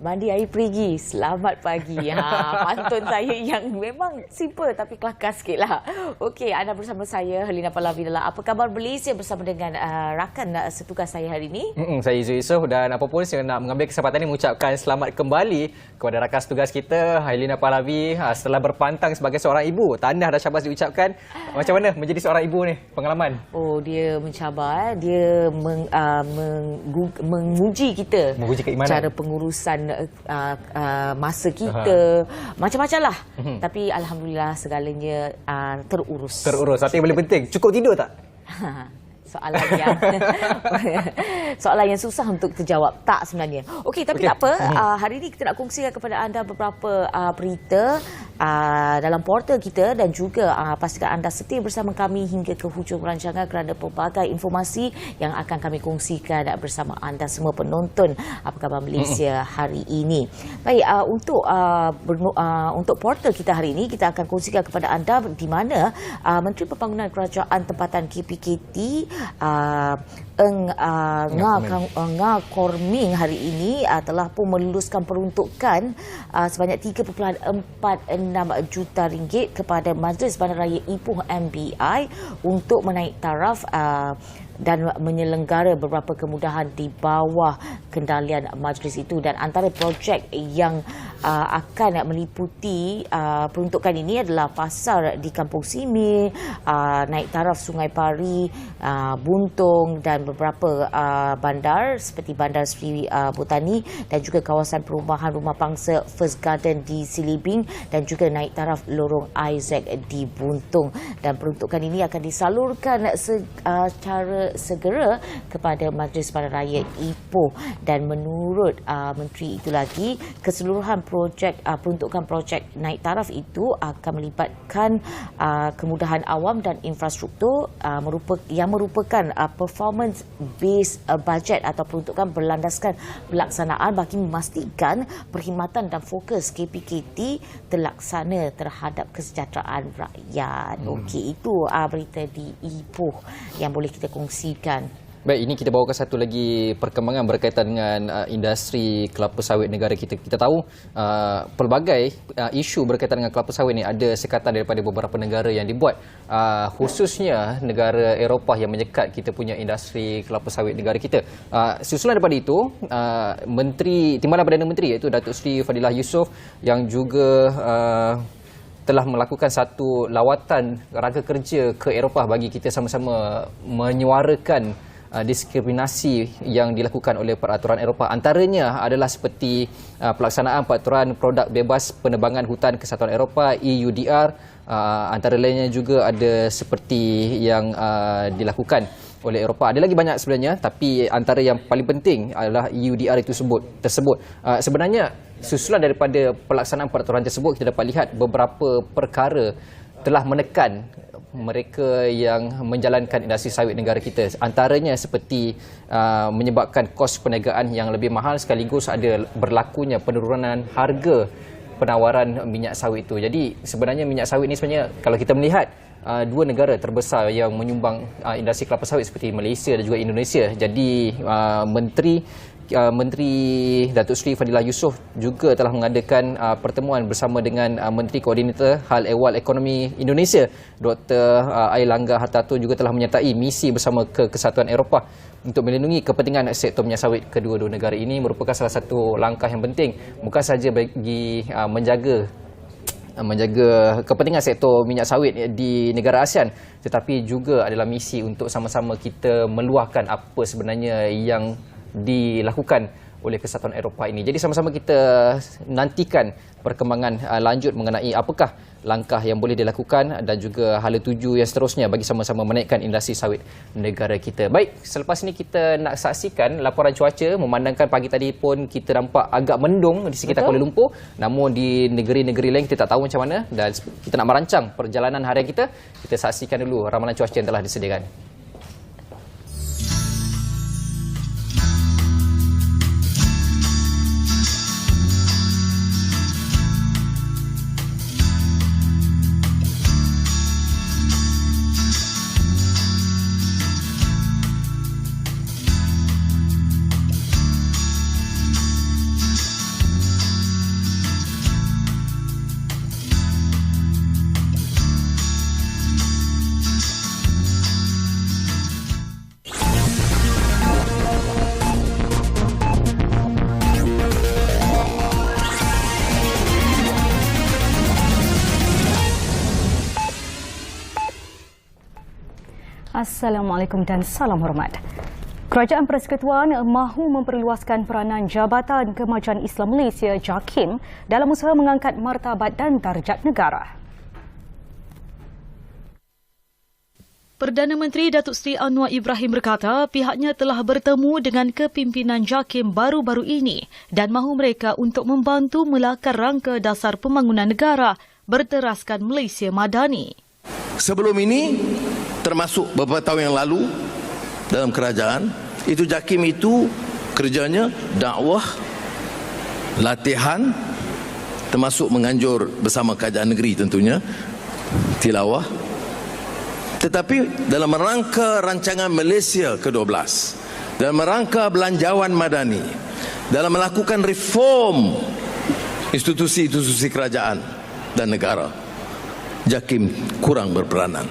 Mandi air perigi, selamat pagi. Pantun saya yang memang simple tapi kelakar sikit lah. Okey, anda bersama saya, Helena Pallavi dalam Apa Khabar Malaysia bersama dengan rakan setugas saya hari ini. Saya Izzu Yusof dan apa pun saya nak mengambil kesempatan ini mengucapkan selamat kembali kepada rakan setugas kita, Helena Pallavi. Setelah berpantang sebagai seorang ibu, tahniah dan syabas diucapkan. Macam mana menjadi seorang ibu ni, pengalaman? Oh, dia mencabar, dia menguji kita. Menguji keimanan. Cara pengurusan masa kita, macam-macam lah. Tapi alhamdulillah segalanya terurus. Tapi yang paling penting, cukup tidur tak? Soalan yang susah untuk terjawab. Tak sebenarnya. Okey, tapi tak apa. Hari ini kita nak kongsikan kepada anda beberapa berita dalam portal kita dan juga pastikan anda setia bersama kami hingga ke hujung rancangan kerana pelbagai informasi yang akan kami kongsikan bersama anda semua penonton Apa Khabar Malaysia hari ini. Baik, untuk portal kita hari ini kita akan kongsikan kepada anda di mana Menteri Pembangunan Kerajaan Tempatan KPKT Nga Korming hari ini telah pun meluluskan peruntukan sebanyak 3.46 juta ringgit kepada Majlis Bandaraya Ipoh MBI untuk menaik taraf dan menyelenggara beberapa kemudahan di bawah kendalian majlis itu. Dan antara projek yang akan meliputi peruntukan ini adalah pasar di Kampung Simil, naik taraf Sungai Pari, Buntung dan beberapa bandar seperti Bandar Sri Botani dan juga kawasan perumahan rumah pangsa First Garden di Silibing dan juga naik taraf Lorong Isaac di Buntung. Dan peruntukan ini akan disalurkan secara segera kepada Majlis Bandaraya Ipoh. Dan menurut menteri itu lagi, keseluruhan peruntukan projek naik taraf itu akan melibatkan kemudahan awam dan infrastruktur yang merupakan performance based budget atau peruntukan berlandaskan pelaksanaan bagi memastikan perkhidmatan dan fokus KPKT terlaksana terhadap kesejahteraan rakyat. Okey, itu berita di Ipoh yang boleh kita kongsikan. Baik, ini kita bawakan satu lagi perkembangan berkaitan dengan industri kelapa sawit negara kita. Kita tahu pelbagai isu berkaitan dengan kelapa sawit ini ada sekatan daripada beberapa negara yang dibuat, khususnya negara Eropah yang menyekat kita punya industri kelapa sawit negara kita. Susulan daripada itu, Timbalan Perdana Menteri iaitu Datuk Seri Fadilah Yusof yang juga telah melakukan satu lawatan rangka kerja ke Eropah bagi kita sama-sama menyuarakan diskriminasi yang dilakukan oleh peraturan Eropah. Antaranya adalah seperti pelaksanaan peraturan produk bebas penerbangan hutan Kesatuan Eropah EUDR. Antara lainnya juga ada seperti yang dilakukan oleh Eropah. Ada lagi banyak sebenarnya, tapi antara yang paling penting adalah EUDR itu tersebut. Sebenarnya susulan daripada pelaksanaan peraturan tersebut, kita dapat lihat beberapa perkara telah menekan mereka yang menjalankan industri sawit negara kita. Antaranya seperti menyebabkan kos perniagaan yang lebih mahal, sekaligus ada berlakunya penurunan harga penawaran minyak sawit itu. Jadi sebenarnya minyak sawit ini sebenarnya kalau kita melihat dua negara terbesar yang menyumbang industri kelapa sawit seperti Malaysia dan juga Indonesia. Jadi Menteri Datuk Seri Fadilah Yusof juga telah mengadakan pertemuan bersama dengan Menteri Koordinator Hal Ehwal Ekonomi Indonesia, Dr. Airlangga Hartarto, juga telah menyertai misi bersama ke Kesatuan Eropah untuk melindungi kepentingan sektor minyak sawit kedua-dua negara ini. Merupakan salah satu langkah yang penting, bukan sahaja bagi menjaga kepentingan sektor minyak sawit di negara ASEAN, tetapi juga adalah misi untuk sama-sama kita meluahkan apa sebenarnya yang dilakukan oleh Kesatuan Eropah ini. Jadi sama-sama kita nantikan perkembangan lanjut mengenai apakah langkah yang boleh dilakukan dan juga hala tuju yang seterusnya bagi sama-sama menaikkan industri sawit negara kita. Baik, selepas ini kita nak saksikan laporan cuaca. Memandangkan pagi tadi pun kita nampak agak mendung di sekitar Kuala Lumpur, namun di negeri-negeri lain kita tak tahu macam mana, dan kita nak merancang perjalanan harian kita. Kita saksikan dulu ramalan cuaca yang telah disediakan. Assalamualaikum dan salam hormat. Kerajaan Persekutuan mahu memperluaskan peranan Jabatan Kemajuan Islam Malaysia JAKIM dalam usaha mengangkat martabat dan darjat negara. Perdana Menteri Datuk Seri Anwar Ibrahim berkata pihaknya telah bertemu dengan kepimpinan JAKIM baru-baru ini dan mahu mereka untuk membantu melakar rangka dasar pembangunan negara berteraskan Malaysia Madani. Sebelum ini, termasuk beberapa tahun yang lalu dalam kerajaan, itu JAKIM itu kerjanya dakwah, latihan, termasuk menganjur bersama kerajaan negeri tentunya, tilawah. Tetapi dalam rangka rancangan Malaysia ke-12, dalam rangka belanjawan madani, dalam melakukan reform institusi-institusi kerajaan dan negara, JAKIM kurang berperanan.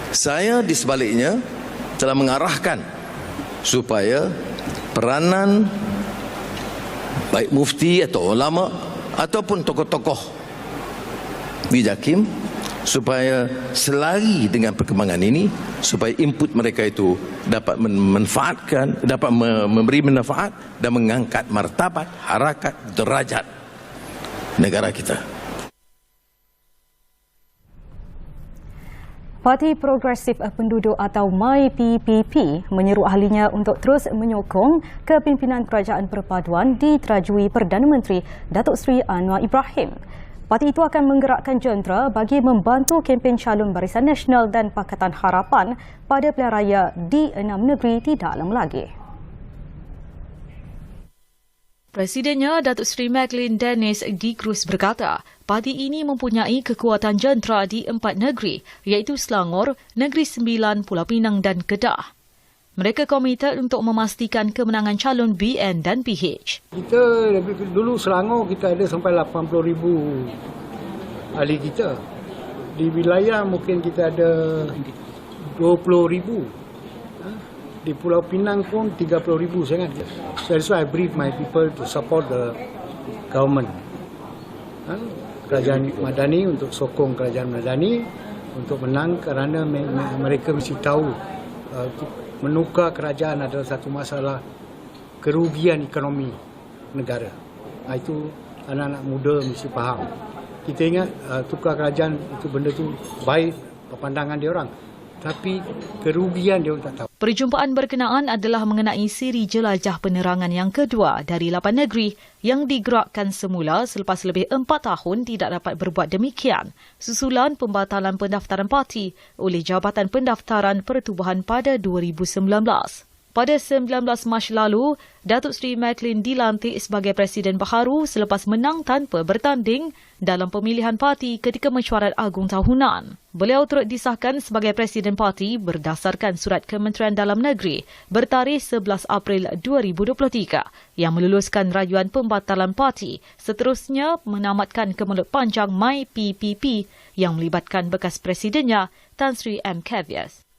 Saya di sebaliknya telah mengarahkan supaya peranan baik mufti atau ulama ataupun tokoh-tokoh di JAKIM supaya selari dengan perkembangan ini, supaya input mereka itu dapat memanfaatkan, dapat memberi manfaat dan mengangkat martabat, harakat, derajat negara kita. Parti Progresif Penduduk atau MyPPP menyeru ahlinya untuk terus menyokong kepimpinan Kerajaan Perpaduan diterajui Perdana Menteri Datuk Seri Anwar Ibrahim. Parti itu akan menggerakkan jentera bagi membantu kempen calon Barisan Nasional dan Pakatan Harapan pada pilihan raya di 6 negeri tidak lama lagi. Presidennya Datuk Seri Maclean Dennis Dikrus berkata, parti ini mempunyai kekuatan jentera di 4 negeri, iaitu Selangor, Negeri Sembilan, Pulau Pinang dan Kedah. Mereka komited untuk memastikan kemenangan calon BN dan PH. Kita dulu Selangor kita ada sampai 80,000 ahli kita. Di wilayah mungkin kita ada 20,000. Di Pulau Pinang pun 30,000 saya ingat. So that's why I brief my people to support the government. Kerajaan Madani, untuk sokong kerajaan Madani untuk menang, kerana mereka mesti tahu menukar kerajaan adalah satu masalah kerugian ekonomi negara. Itu anak-anak muda mesti faham. Kita ingat tukar kerajaan itu benda tu baik pandangan dia orang, tapi kerugian dia orang tak tahu. Perjumpaan berkenaan adalah mengenai siri jelajah penerangan yang kedua dari 8 negeri yang digerakkan semula selepas lebih 4 tahun tidak dapat berbuat demikian susulan pembatalan pendaftaran parti oleh Jabatan Pendaftaran Pertubuhan pada 2019. Pada 19 Mac lalu, Datuk Seri Maclean dilantik sebagai Presiden baharu selepas menang tanpa bertanding dalam pemilihan parti ketika mesyuarat agung tahunan. Beliau turut disahkan sebagai Presiden parti berdasarkan Surat Kementerian Dalam Negeri bertarikh 11 April 2023 yang meluluskan rayuan pembatalan parti, seterusnya menamatkan kemelut panjang MyPPP yang melibatkan bekas Presidennya Tan Sri M. Cavias.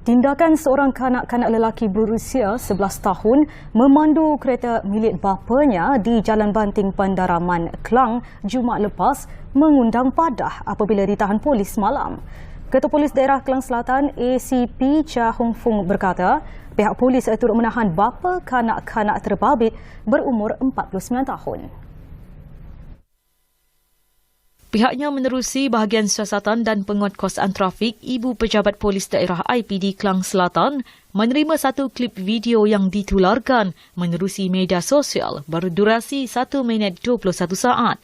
Tindakan seorang kanak-kanak lelaki berusia 11 tahun memandu kereta milik bapanya di Jalan Banting Pandaraman, Klang Jumaat lepas mengundang padah apabila ditahan polis malam. Ketua Polis Daerah Klang Selatan ACP Chia Hong Fung berkata, pihak polis turut menahan bapa kanak-kanak terbabit berumur 49 tahun. Pihaknya menerusi bahagian siasatan dan penguatkuasaan trafik Ibu Pejabat Polis Daerah IPD Klang Selatan menerima satu klip video yang ditularkan menerusi media sosial berdurasi 1 minit 21 saat.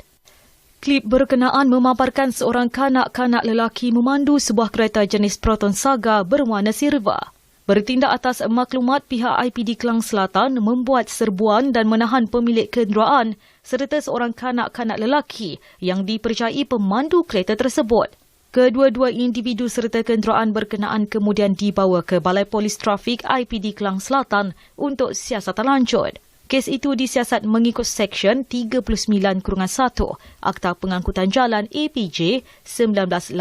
Klip berkenaan memaparkan seorang kanak-kanak lelaki memandu sebuah kereta jenis Proton Saga berwarna silver. Bertindak atas maklumat, pihak IPD Klang Selatan membuat serbuan dan menahan pemilik kenderaan serta seorang kanak-kanak lelaki yang dipercayai pemandu kereta tersebut. Kedua-dua individu serta kenderaan berkenaan kemudian dibawa ke Balai Polis Trafik IPD Klang Selatan untuk siasatan lanjut. Kes itu disiasat mengikut Seksyen 39-1 Akta Pengangkutan Jalan APJ 1987,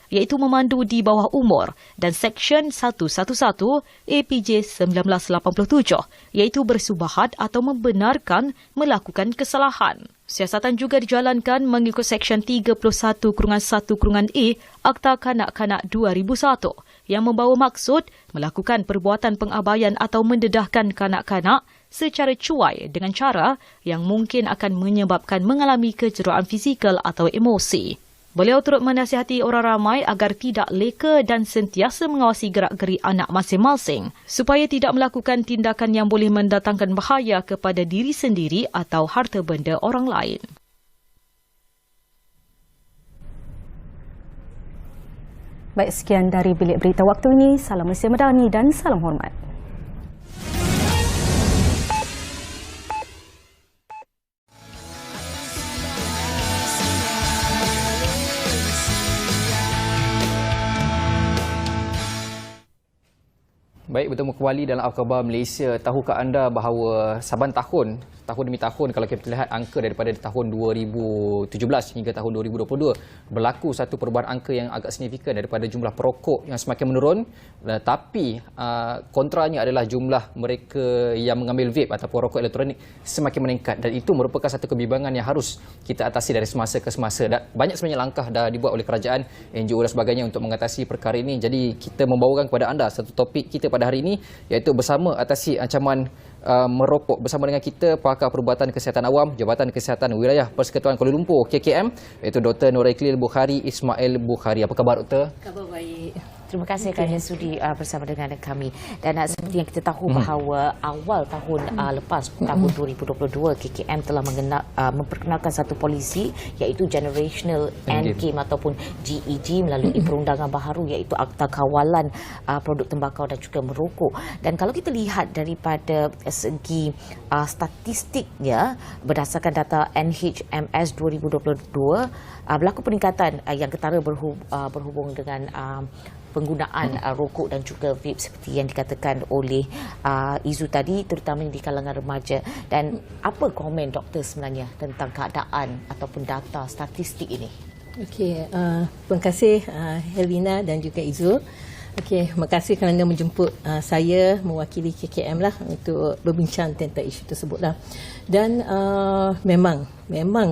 iaitu memandu di bawah umur, dan Seksyen 111 APJ 1987, iaitu bersubahat atau membenarkan melakukan kesalahan. Siasatan juga dijalankan mengikut Seksyen 31/1/A Akta Kanak-Kanak 2001 yang membawa maksud melakukan perbuatan pengabaian atau mendedahkan kanak-kanak secara cuai dengan cara yang mungkin akan menyebabkan mengalami keceroan fizikal atau emosi. Beliau turut menasihati orang ramai agar tidak leka dan sentiasa mengawasi gerak-gerik anak masing-masing supaya tidak melakukan tindakan yang boleh mendatangkan bahaya kepada diri sendiri atau harta benda orang lain. Baik, sekian dari Bilik Berita waktu ini. Salam Malaysia Madani dan salam hormat. Baik, bertemu kembali dalam Akhbar Malaysia. Tahukah anda bahawa saban tahun demi tahun, kalau kita lihat angka daripada tahun 2017 hingga tahun 2022, berlaku satu perubahan angka yang agak signifikan daripada jumlah perokok yang semakin menurun, tapi kontranya adalah jumlah mereka yang mengambil vape ataupun rokok elektronik semakin meningkat, dan itu merupakan satu kebimbangan yang harus kita atasi dari semasa ke semasa. Dan banyak sebenarnya langkah dah dibuat oleh kerajaan, NGO dan sebagainya untuk mengatasi perkara ini. Jadi kita membawakan kepada anda satu topik kita pada hari ini, iaitu bersama atasi ancaman merokok. Bersama dengan kita pakar perubatan kesihatan awam Jabatan Kesihatan Wilayah Persekutuan Kuala Lumpur KKM, iaitu Dr. Noraikil Bukhari Ismail Bukhari. Apa khabar, Doktor? Khabar baik. Terima kasih kerana sudi bersama dengan kami. Dan seperti yang kita tahu bahawa awal tahun lepas, tahun 2022, KKM telah memperkenalkan satu polisi iaitu Generational Endgame ataupun GEG melalui perundangan baharu iaitu Akta Kawalan Produk Tembakau dan juga Merokok. Dan kalau kita lihat daripada segi statistiknya, berdasarkan data NHMS 2022, berlaku peningkatan yang ketara berhubung dengan penggunaan rokok dan juga vape seperti yang dikatakan oleh Izu tadi, terutama di kalangan remaja. Dan apa komen doktor sebenarnya tentang keadaan ataupun data statistik ini? Okey, terima kasih Helena dan juga Izu. Okey, terima kasih kerana menjemput saya mewakili KKM lah untuk berbincang tentang isu tersebut lah. Dan memang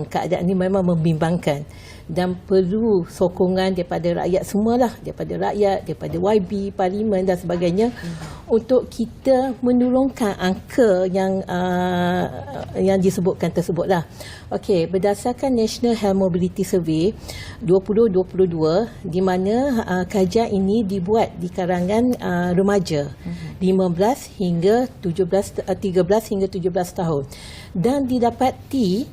keadaan ini memang membimbangkan dan perlu sokongan daripada rakyat semualah, daripada rakyat, daripada YB, Parlimen dan sebagainya untuk kita menurunkan angka yang disebutkan tersebutlah. Okey, berdasarkan National Health Mobility Survey 2022, di mana kajian ini dibuat di kalangan remaja 13 hingga 17 tahun, dan didapati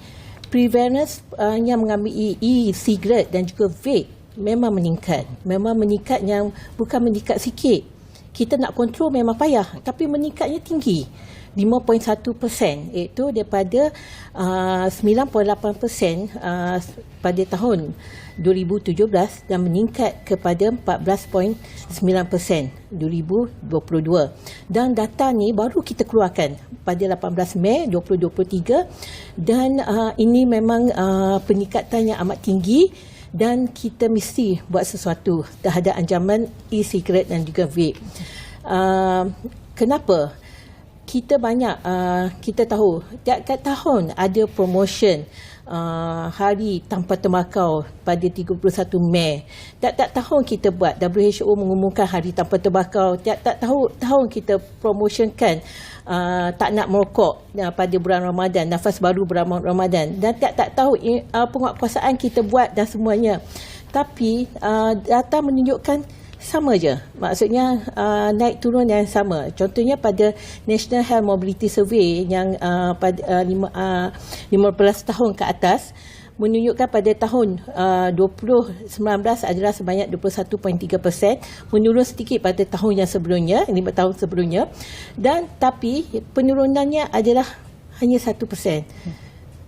prevalence yang mengambil e-cigarette dan juga vape memang meningkat. Memang meningkat yang bukan meningkat sikit. Kita nak kontrol memang payah, tapi meningkatnya tinggi. 5.1%, iaitu daripada 9.8% pada tahun 2017 dan meningkat kepada 14.9% 2022. Dan data ni baru kita keluarkan pada 18 Mei 2023, dan ini memang peningkatan yang amat tinggi, dan kita mesti buat sesuatu terhadap ancaman e-cigarette dan juga vape. Kenapa? Kita kita tahu tiap tahun ada promotion Hari Tanpa Tembakau pada 31 Mei. Tiap-tiap tahun kita buat, WHO mengumumkan Hari Tanpa Tembakau. Tiap-tiap tahun kita promotionkan tak nak merokok pada bulan Ramadan, nafas baru bulan Ramadan. Dan tiap-tiap tahun penguatkuasaan kita buat dan semuanya. Tapi data menunjukkan sama je. Maksudnya naik turun yang sama. Contohnya pada National Health Mobility Survey yang pada 15 tahun ke atas, menunjukkan pada tahun 2019 adalah sebanyak 21.3%, menurun sedikit pada tahun yang sebelumnya, 5 tahun sebelumnya, dan tapi penurunannya adalah hanya 1%.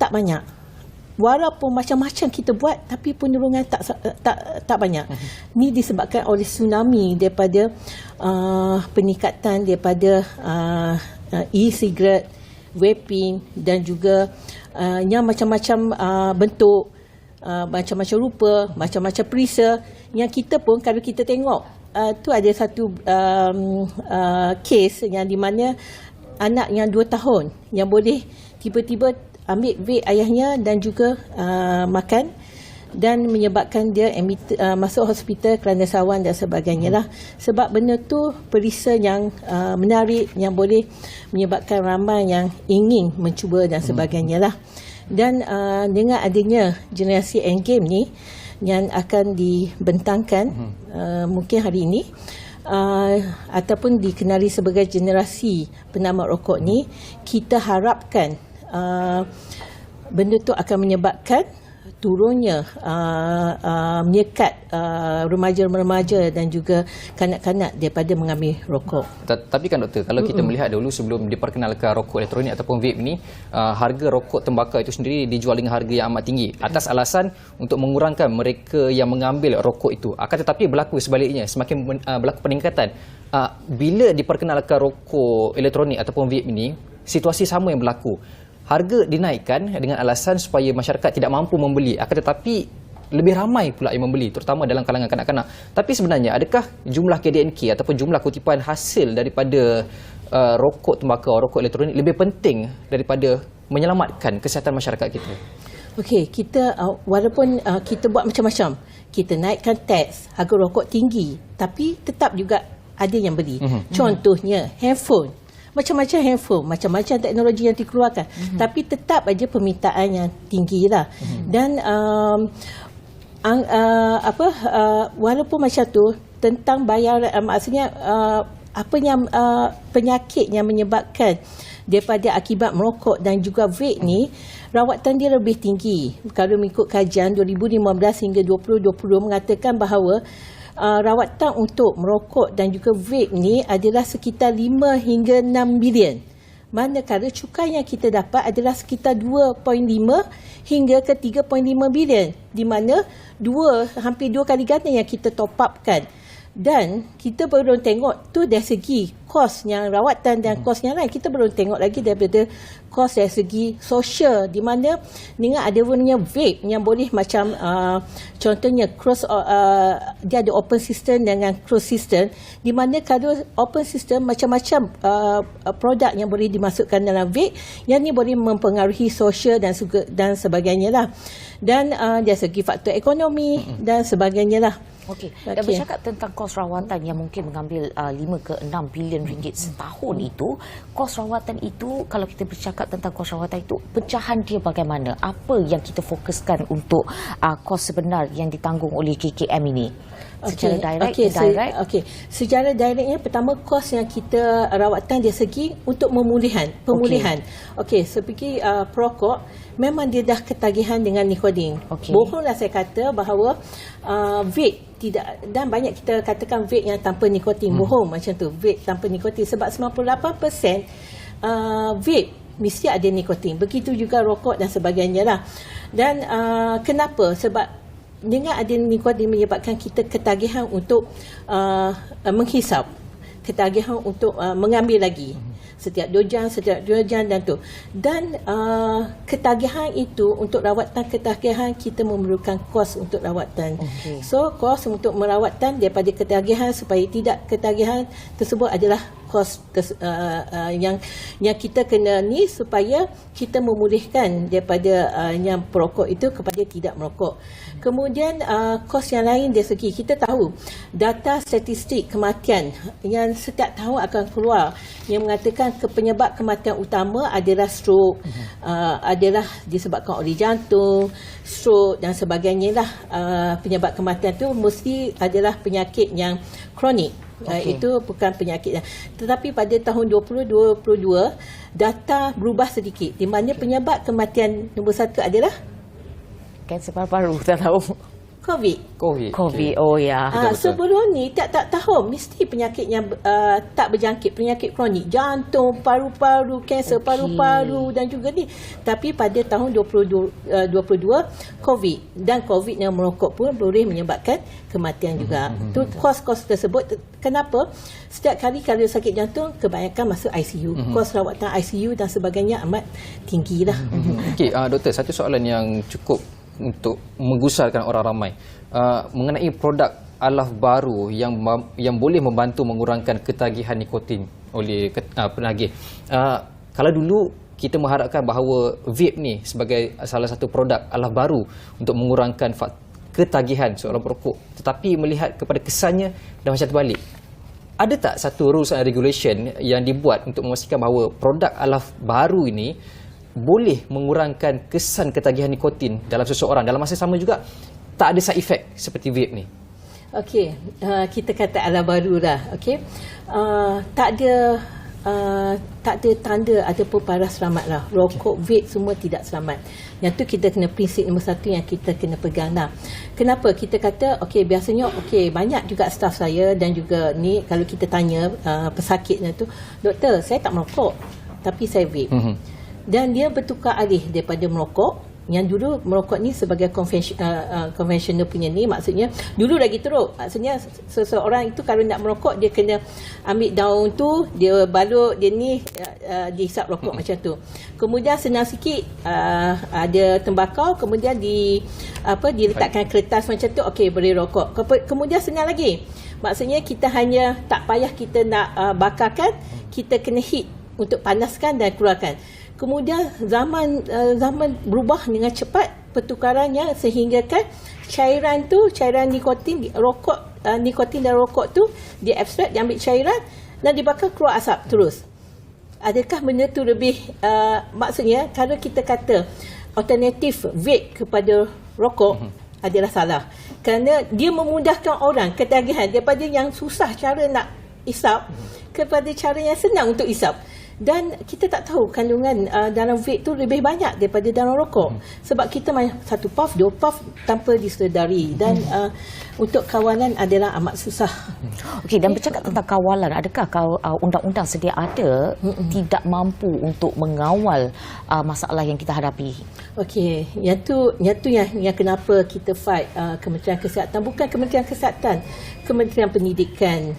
Tak banyak. Walaupun macam-macam kita buat, tapi penurunan tak banyak. Ini disebabkan oleh tsunami daripada peningkatan daripada e-cigarette, vaping dan juga yang macam-macam bentuk, macam-macam rupa, macam-macam perisa, yang kita pun kalau kita tengok tu ada satu case yang di mana anak yang 2 tahun yang boleh tiba-tiba ambil vape ayahnya dan juga makan dan menyebabkan dia masuk hospital kerana sawan dan sebagainya lah. Sebab benda tu perisa yang menarik yang boleh menyebabkan ramai yang ingin mencuba dan sebagainya lah. Dan dengan adanya generasi Endgame ni yang akan dibentangkan mungkin hari ini ataupun dikenali sebagai generasi penamat rokok ni, kita harapkan benda tu akan menyebabkan turunnya menyekat remaja-remaja dan juga kanak-kanak daripada mengambil rokok. Tapi kan doktor, kalau kita melihat dulu sebelum diperkenalkan rokok elektronik ataupun vape ni, harga rokok tembakau itu sendiri dijual dengan harga yang amat tinggi atas alasan untuk mengurangkan mereka yang mengambil rokok itu. Akan tetapi berlaku sebaliknya, semakin berlaku peningkatan. Bila diperkenalkan rokok elektronik ataupun vape ini, situasi sama yang berlaku. Harga dinaikkan dengan alasan supaya masyarakat tidak mampu membeli. Akan tetapi lebih ramai pula yang membeli, terutama dalam kalangan kanak-kanak. Tapi sebenarnya adakah jumlah KDNK ataupun jumlah kutipan hasil daripada rokok tembakau, rokok elektronik lebih penting daripada menyelamatkan kesihatan masyarakat kita? Okey, kita walaupun kita buat macam-macam, kita naikkan teks, harga rokok tinggi, tapi tetap juga ada yang beli. Contohnya handphone. Macam-macam handphone, macam-macam teknologi yang dikeluarkan, tapi tetap aja permintaan yang tinggi lah. Dan walaupun macam tu, tentang bayaran, maksudnya apa yang penyakit yang menyebabkan daripada akibat merokok dan juga vape ni, rawatan dia lebih tinggi. Kalau mengikut kajian 2015 hingga 2020 mengatakan bahawa rawatan untuk merokok dan juga vape ni adalah sekitar 5 hingga 6 bilion. Manakala cukai yang kita dapat adalah sekitar 2.5 hingga ke 3.5 bilion, di mana hampir 2 kali ganda yang kita top upkan. Dan kita belum tengok tu dari segi kos yang rawatan dan kos yang lain. Kita belum tengok lagi daripada kos dari segi sosial, di mana dengan adanya vape yang boleh macam contohnya dia ada open system dengan closed system, di mana kalau open system macam-macam produk yang boleh dimasukkan dalam vape, yang ni boleh mempengaruhi sosial dan sebagainya lah. Dan dari segi faktor ekonomi dan sebagainya lah. Okey. Dan bercakap tentang kos rawatan yang mungkin mengambil 5 ke 6 bilion ringgit setahun itu, kos rawatan itu, kalau kita bercakap tentang kos rawatan itu, pecahan dia bagaimana? Apa yang kita fokuskan untuk kos sebenar yang ditanggung oleh KKM ini? Secara direct, indirect? Secara directnya, pertama kos yang kita rawatan dari segi untuk pemulihan. Okey, seperti perokok, memang dia dah ketagihan dengan nikotin. Bohonglah saya kata bahawa vape tidak, dan banyak kita katakan vape yang tanpa nikotin. Bohong macam tu, vape tanpa nikotin. Sebab 98% vape mesti ada nikotin. Begitu juga rokok dan sebagainya lah. Dan kenapa? Sebab dengan ada nikotin menyebabkan kita ketagihan untuk menghisap, ketagihan untuk mengambil lagi setiap 2 jam dan tu. Dan ketagihan itu, untuk rawatan ketagihan kita memerlukan kos untuk rawatan. So kos untuk merawatan daripada ketagihan supaya tidak ketagihan tersebut adalah kos yang kita kena ni, supaya kita memulihkan daripada yang perokok itu kepada tidak merokok. Kemudian kos yang lain dari segi kita tahu data statistik kematian yang setiap tahun akan keluar yang mengatakan penyebab kematian utama adalah stroke, adalah disebabkan oleh jantung, stroke dan sebagainya lah. Penyebab kematian tu mesti adalah penyakit yang kronik. Itu bukan penyakit. Tetapi pada tahun 2022 data berubah sedikit, di mana penyebab kematian nombor 1 adalah kanser paru-paru, tak tahu. COVID. Oh ya. Sebelum ni tak tahu mesti penyakit yang tak berjangkit, penyakit kronik, jantung, paru-paru, kanser paru-paru dan juga ni. Tapi pada tahun 2022 COVID, dan COVID yang merokok pun boleh menyebabkan kematian juga. Tu kos-kos tersebut. Kenapa? Setiap kali kalau sakit jantung kebanyakan masuk ICU. Kos rawatan ICU dan sebagainya amat tinggi lah. Okey, doktor, satu soalan yang cukup untuk menggusarkan orang ramai mengenai produk alaf baru yang boleh membantu mengurangkan ketagihan nikotin oleh penagih. Kalau dulu kita mengharapkan bahawa vape ni sebagai salah satu produk alah baru untuk mengurangkan ketagihan seorang perokok, tetapi melihat kepada kesannya dah macam terbalik. Ada tak satu rules and regulation yang dibuat untuk memastikan bahawa produk alah baru ini boleh mengurangkan kesan ketagihan nikotin dalam seseorang, dalam masa sama juga tak ada side effect seperti vape ni? Okey, kita kata alah baru dah. Okey, tak ada tanda ada pun parah selamat lah. Rokok, vape semua tidak selamat. Yang tu kita kena prinsip nombor satu yang kita kena pegang lah. Kenapa? Kita kata, okey, biasanya banyak juga staf saya dan juga ni kalau kita tanya pesakitnya tu, doktor, saya tak merokok tapi saya vape. Dan dia bertukar alih daripada merokok. Yang dulu merokok ni sebagai konvensional punya ni, maksudnya dulu lagi teruk, maksudnya seseorang itu kalau nak merokok dia kena ambil daun tu, dia balut, dia ni dihisap rokok macam tu. Kemudian senang sikit ada tembakau, kemudian diletakkan kertas macam tu, okey boleh rokok. Kemudian senang lagi, maksudnya kita hanya tak payah kita nak bakarkan, kita kena heat untuk panaskan dan keluarkan. Kemudian zaman berubah dengan cepat pertukarannya sehingga kan cairan nikotin nikotin dan rokok tu dia ekstrak, dia ambil cairan dan dibakar keluar asap terus. Adakah benda tu lebih maksudnya kalau kita kata alternatif vape kepada rokok adalah salah, kerana dia memudahkan orang ketagihan daripada yang susah cara nak isap kepada cara yang senang untuk isap. Dan kita tak tahu kandungan dalam vape tu lebih banyak daripada dalam rokok. Sebab kita main 1 puff, 2 puff tanpa disedari. Dan untuk kawalan adalah amat susah. Okey, dan bercakap tentang kawalan, adakah undang-undang sedia ada tidak mampu untuk mengawal masalah yang kita hadapi? Okey, yang tu yang kenapa kita fight Kementerian Kesihatan, bukan Kementerian Kesihatan, Kementerian Pendidikan,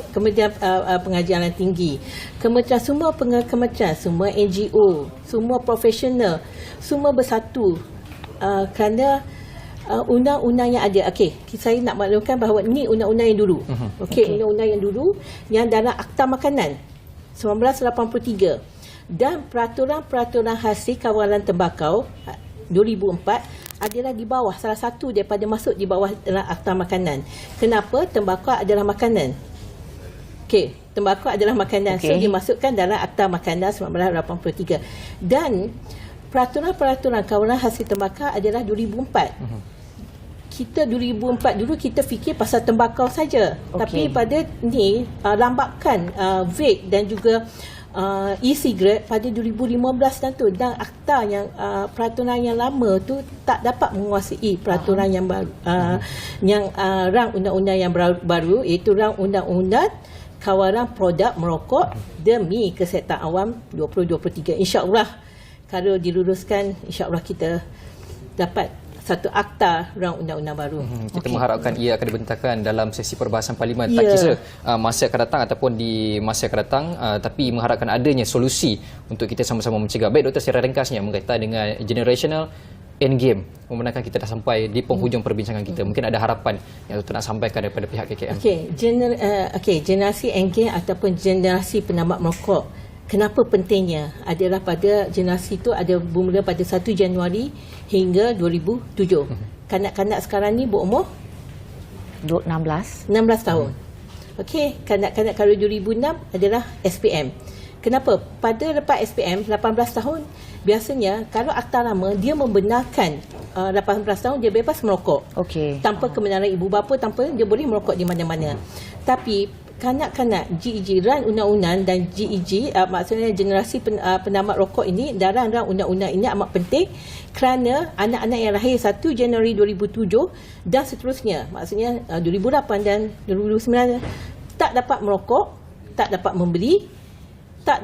Kementerian Pengajian Tinggi, semua kementerian, semua NGO, semua profesional, semua bersatu kerana undang-undang yang ada. Okey, saya nak maklumkan bahawa ini undang-undang yang dulu. Okey, undang-undang yang dulu yang dalam Akta Makanan 1983 dan peraturan-peraturan hasil kawalan tembakau 2004 adalah di bawah, salah satu daripada masuk di bawah dalam Akta Makanan. Kenapa? Tembakau adalah makanan. Okey, tembakau adalah makanan. So dimasukkan dalam Akta Makanan 1983. Dan peraturan-peraturan kawalan hasil tembakau adalah 2004. Kita 2004 dulu kita fikir pasal tembakau saja. Tapi pada ni lambakan vape dan juga e-cigarette pada 2015 dan tu, dan akta yang peraturan yang lama tu tak dapat menguasai peraturan yang baru, yang rang undang-undang yang baru, iaitu rang undang-undang kawalan produk merokok demi kesihatan awam 2023. InsyaAllah kalau diluluskan, insyaAllah kita dapat satu akta rang undang-undang baru. Kita mengharapkan ia akan dibentangkan dalam sesi perbahasan parlimen, tak kisah masa akan datang ataupun di masa akan datang, tapi mengharapkan adanya solusi untuk kita sama-sama mencegah. Baik doktor, secara ringkasnya berkaitan dengan generational endgame, membenarkan kita dah sampai di penghujung perbincangan kita. Mungkin ada harapan yang doktor nak sampaikan daripada pihak KKM. Generasi endgame ataupun generasi penamat merokok, kenapa pentingnya adalah pada generasi itu ada bermula pada 1 Januari hingga 2007. Kanak-kanak sekarang ni berumur 16 tahun. Okey, kanak-kanak kalau 2006 adalah SPM. Kenapa? Pada lepas SPM 18 tahun, biasanya kalau akta lama dia membenarkan 18 tahun dia bebas merokok. Tanpa kebenaran ibu bapa, tanpa dia boleh merokok di mana-mana. Tapi kanak-kanak GEG, rang undang-undang dan GEG, maksudnya generasi penamat rokok ini, dan rang undang-undang ini amat penting kerana anak-anak yang lahir 1 Januari 2007 dan seterusnya, maksudnya 2008 dan 2009 tak dapat merokok, tak dapat membeli, tak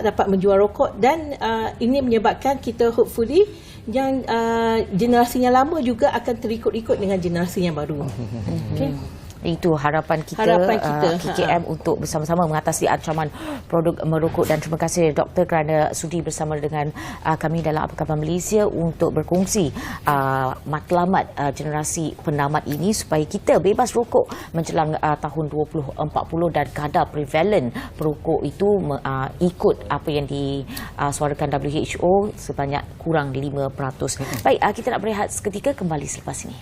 dapat menjual rokok, dan ini menyebabkan kita hopefully yang generasi yang lama juga akan terikut-ikut dengan generasi yang baru. Itu harapan kita, KKM untuk bersama-sama mengatasi ancaman produk merokok. Dan terima kasih Doktor kerana sudi bersama dengan kami dalam Apa Khabar Malaysia untuk berkongsi matlamat generasi penamat ini supaya kita bebas rokok menjelang tahun 2040 dan kadar prevalent perokok itu ikut apa yang disuarakan WHO sebanyak kurang 5%. Baik, kita nak berehat seketika, kembali selepas ini.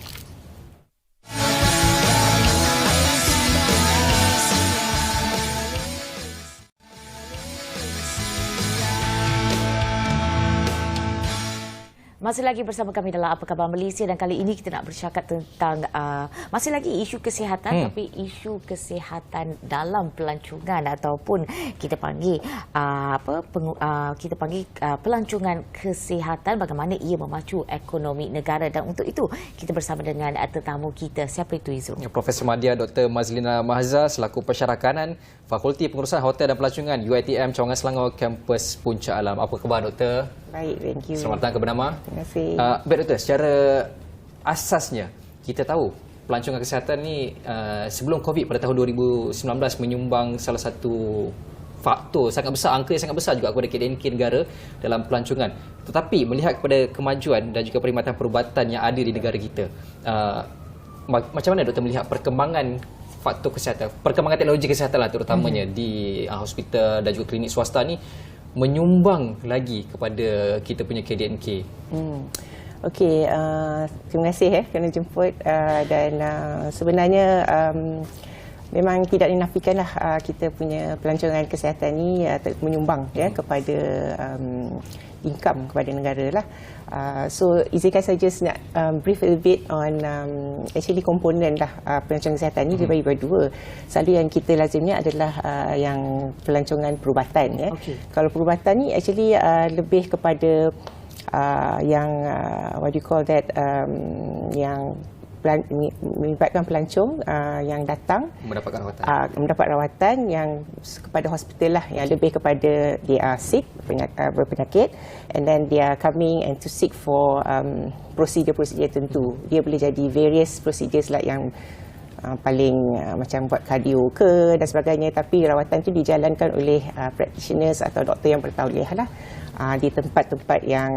Masih lagi bersama kami dalam Apa Khabar Malaysia, dan kali ini kita nak bercakap tentang masih lagi isu kesihatan, tapi isu kesihatan dalam pelancongan ataupun kita panggil pelancongan kesihatan, bagaimana ia memacu ekonomi negara. Dan untuk itu kita bersama dengan tetamu kita. Siapa itu, Izu? Profesor Madya Dr. Mazlina Mahza selaku pensyarah kanan Fakulti Pengurusan Hotel dan Pelancongan UiTM Cawangan Selangor Kampus Puncak Alam. Apa khabar, Doktor? Baik, thank you. Selamat datang ke Bernama. Terima kasih. Baik, Doktor, secara asasnya kita tahu pelancongan kesihatan ni sebelum COVID pada tahun 2019 menyumbang salah satu faktor sangat besar, angka yang sangat besar juga kepada KDNK negara dalam pelancongan. Tetapi melihat kepada kemajuan dan juga perkhidmatan perubatan yang ada di negara kita, macam mana Doktor melihat perkembangan faktor kesihatan, perkembangan teknologi kesihatan lah terutamanya di hospital dan juga klinik swasta ni menyumbang lagi kepada kita punya KDNK? Okey, terima kasih kerana jemput, dan sebenarnya memang tidak dinafikanlah kita punya pelancongan kesihatan ni menyumbang kepada income kepada negara lah. So izinkan saja nak brief a little bit on actually komponen lah pelancongan kesihatan ni dibagi dua. Selalu yang kita lazimnya adalah yang pelancongan perubatan Okay. Kalau perubatan ni actually lebih kepada yang what do you call that, yang melibatkan pelancong yang datang mendapat rawatan yang kepada hospital lah, yang lebih kepada they are sick, berpenyakit, and then they are coming and to seek for prosedur-prosedur tertentu. Dia boleh jadi various procedures lah yang paling macam buat kardio ke dan sebagainya, tapi rawatan tu dijalankan oleh practitioners atau doktor yang bertauliah lah di tempat-tempat yang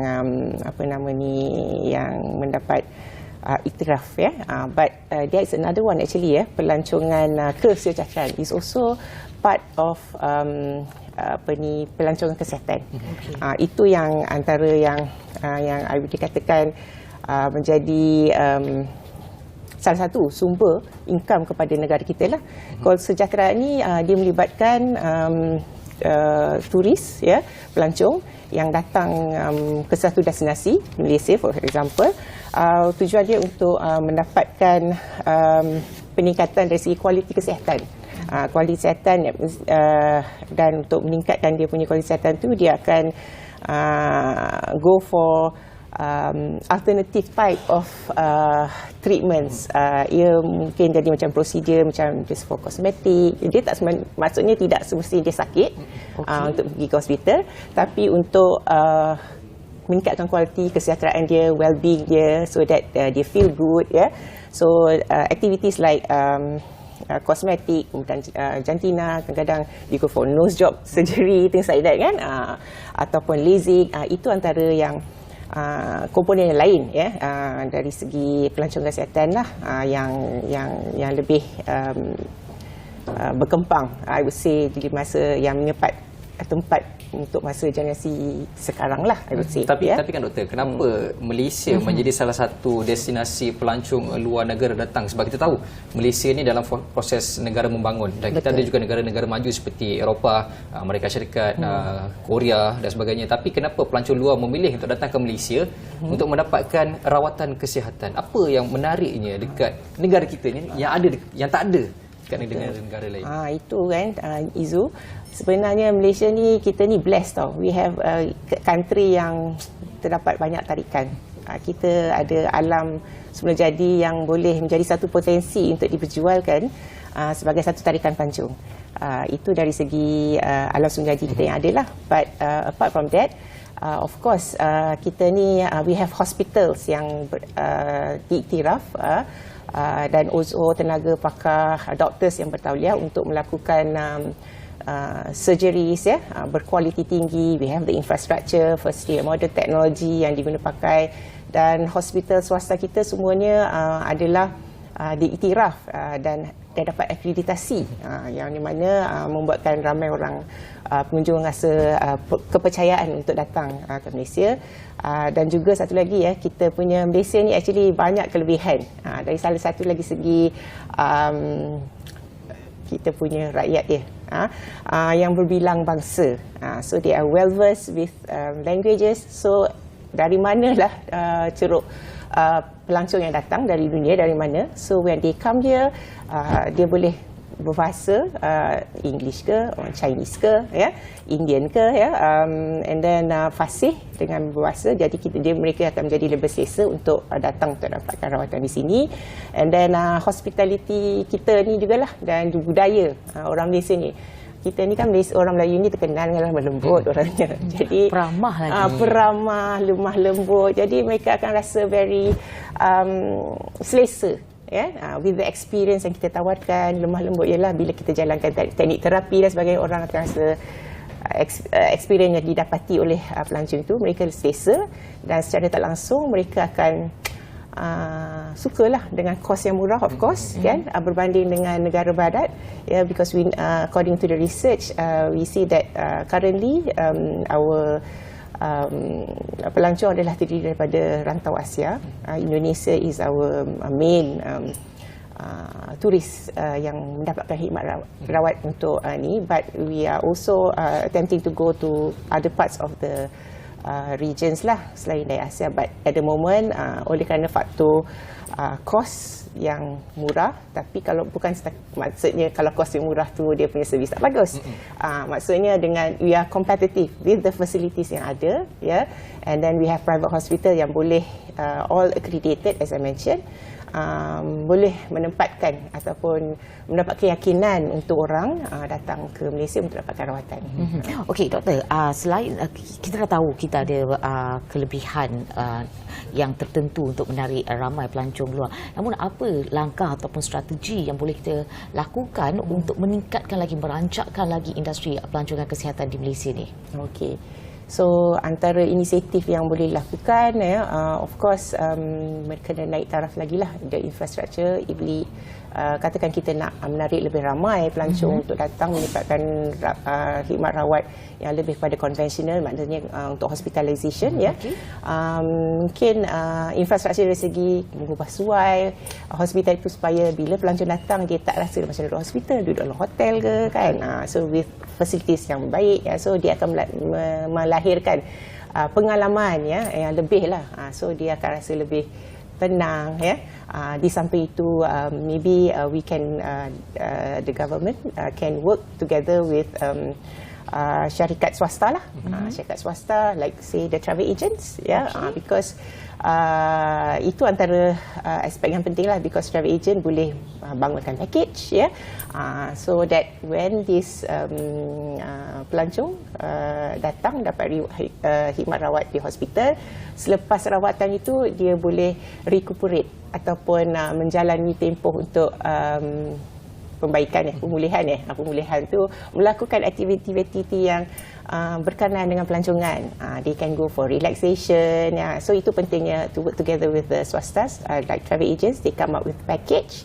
yang mendapat iktiraf but there is another one actually pelancongan kesejahteraan is also part of pelancongan kesihatan. Itu yang antara yang I boleh dikatakan menjadi salah satu sumber income kepada negara kita lah. Kalau kesejahteraan ni dia melibatkan turis pelancong yang datang ke satu destinasi Malaysia for example. Tujuan dia untuk mendapatkan peningkatan dari segi kualiti kesihatan. Kualiti kesihatan dan untuk meningkatkan dia punya kualiti kesihatan tu dia akan go for alternative type of treatments. Ia mungkin jadi macam prosedur macam just for cosmetic. Dia tak maksudnya tidak semestinya dia sakit untuk pergi ke hospital, tapi untuk meningkatkan kualiti kesejahteraan dia, well-being dia, so that dia feel good So activities like kosmetik, jantina, kadang-kadang you go for nose job surgery, things like that kan, ataupun LASIK, itu antara yang komponen yang lain dari segi pelancongan kesihatan lah yang lebih berkembang, I would say, di masa yang menyepat tempat untuk masa generasi sekarang lah, I would say. Tapi kan Doktor, kenapa Malaysia menjadi salah satu destinasi pelancong luar negara datang? Sebab kita tahu Malaysia ni dalam proses negara membangun, dan kita ada juga negara-negara maju seperti Eropah, Amerika Syarikat, Korea dan sebagainya. Tapi kenapa pelancong luar memilih untuk datang ke Malaysia untuk mendapatkan rawatan kesihatan? Apa yang menariknya dekat negara kita ni yang tak ada dekat negara-negara lain? Itu kan, Izu, sebenarnya Malaysia ni, kita ni blessed tau. We have a country yang terdapat banyak tarikan. Kita ada alam semula jadi yang boleh menjadi satu potensi untuk diperjualkan sebagai satu tarikan pelancong. Itu dari segi alam semula jadi kita yang ada lah. But apart from that, of course, kita ni we have hospitals yang diiktiraf dan also tenaga pakar doktor yang bertauliah untuk melakukan surgeries berkualiti tinggi. We have the infrastructure, firstly modern technology yang diguna pakai, dan hospital swasta kita semuanya adalah diiktiraf dan dapat akreditasi yang di mana membuatkan ramai orang pengunjung rasa kepercayaan untuk datang ke Malaysia. Dan juga satu lagi kita punya Malaysia ni actually banyak kelebihan. Dari salah satu lagi segi kita punya rakyat dia yang berbilang bangsa. So they are well versed with languages. So dari manalah ceruk pelancong yang datang dari dunia, dari mana. So when they come here, dia boleh berbahasa English ke, Chinese ke, Indian ke, and then fasih dengan berbahasa. Jadi mereka akan menjadi lebih selesa untuk datang untuk dapatkan rawatan di sini. And then hospitality kita ni jugalah, dan budaya orang Malaysia ni. Kita ni kan orang Melayu ni terkenal dengan lemah lembut orangnya. Jadi peramah lagi. Peramah, lemah lembut. Jadi mereka akan rasa very selesa. With the experience yang kita tawarkan, lemah lembut ialah bila kita jalankan teknik terapi dan sebagainya, orang akan rasa experience yang didapati oleh pelancong itu, mereka selesa, dan secara tak langsung mereka akan sukalah dengan kos yang murah, of course, kan, berbanding dengan negara barat, because we, according to the research, we see that currently our pelancong adalah terdiri daripada rantau Asia. Indonesia is our main turis yang mendapatkan khidmat rawat untuk ni, but we are also attempting to go to other parts of the regions lah selain dari Asia. But at the moment, oleh kerana faktor kos yang murah, tapi kalau bukan maksudnya kalau kos yang murah tu dia punya servis tak bagus. Maksudnya dengan we are competitive with the facilities yang ada, and then we have private hospital yang boleh all accredited as I mentioned. Boleh menempatkan ataupun mendapat keyakinan untuk orang datang ke Malaysia untuk dapatkan rawatan. Okey, doktor, selain kita dah tahu kita ada kelebihan yang tertentu untuk menarik ramai pelancong luar, namun apa langkah ataupun strategi yang boleh kita lakukan untuk meningkatkan lagi, merancakkan lagi industri pelancongan kesihatan di Malaysia ni? Okey. So antara inisiatif yang boleh dilakukan, of course, mereka kena naik taraf lagi lah, the infrastructure. Katakan kita nak menarik lebih ramai pelancong untuk datang mendapatkan khidmat rawat yang lebih pada konvensional, maknanya untuk hospitalization, mungkin infrastruktur dari segi mengubah suai hospital itu supaya bila pelancong datang dia tak rasa macam duduk hospital, duduk dalam hotel ke, kan. So with facilities yang baik, so dia akan melahirkan pengalaman yang lebih lah. So dia akan rasa lebih tenang, di samping itu maybe we can the government can work together with syarikat swasta lah, syarikat swasta like say the travel agents, because itu antara aspek yang penting lah, because travel agent boleh bangunkan package, so that when this pelancong datang dapat khidmat rawat di hospital, selepas rawatan itu dia boleh recuperate ataupun menjalani tempoh untuk perbaikan, pemulihan tu, melakukan aktiviti-aktiviti yang berkenaan dengan pelancongan. They can go for relaxation, so itu pentingnya to work together with the swastas, like travel agents. They come up with package,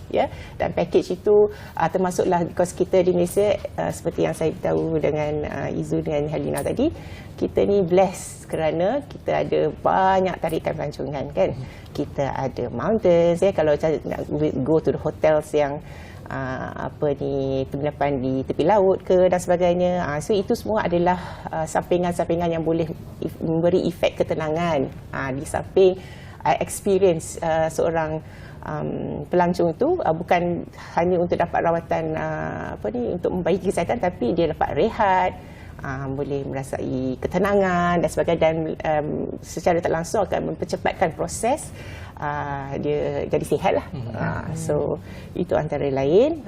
dan package itu termasuklah, because kita di Malaysia, seperti yang saya tahu dengan Izu dengan Helena tadi, kita ni blessed kerana kita ada banyak tarikan pelancongan, kan. Kita ada mountains, kalau nak go to the hotels yang penginapan di tepi laut ke dan sebagainya. So itu semua adalah sampingan-sampingan yang boleh memberi efek ketenangan di samping experience seorang pelancong itu, bukan hanya untuk dapat rawatan untuk membaiki kesihatan, tapi dia dapat rehat, boleh merasai ketenangan dan sebagainya, dan secara tak langsung akan mempercepatkan proses dia jadi sihat lah. So itu antara lain.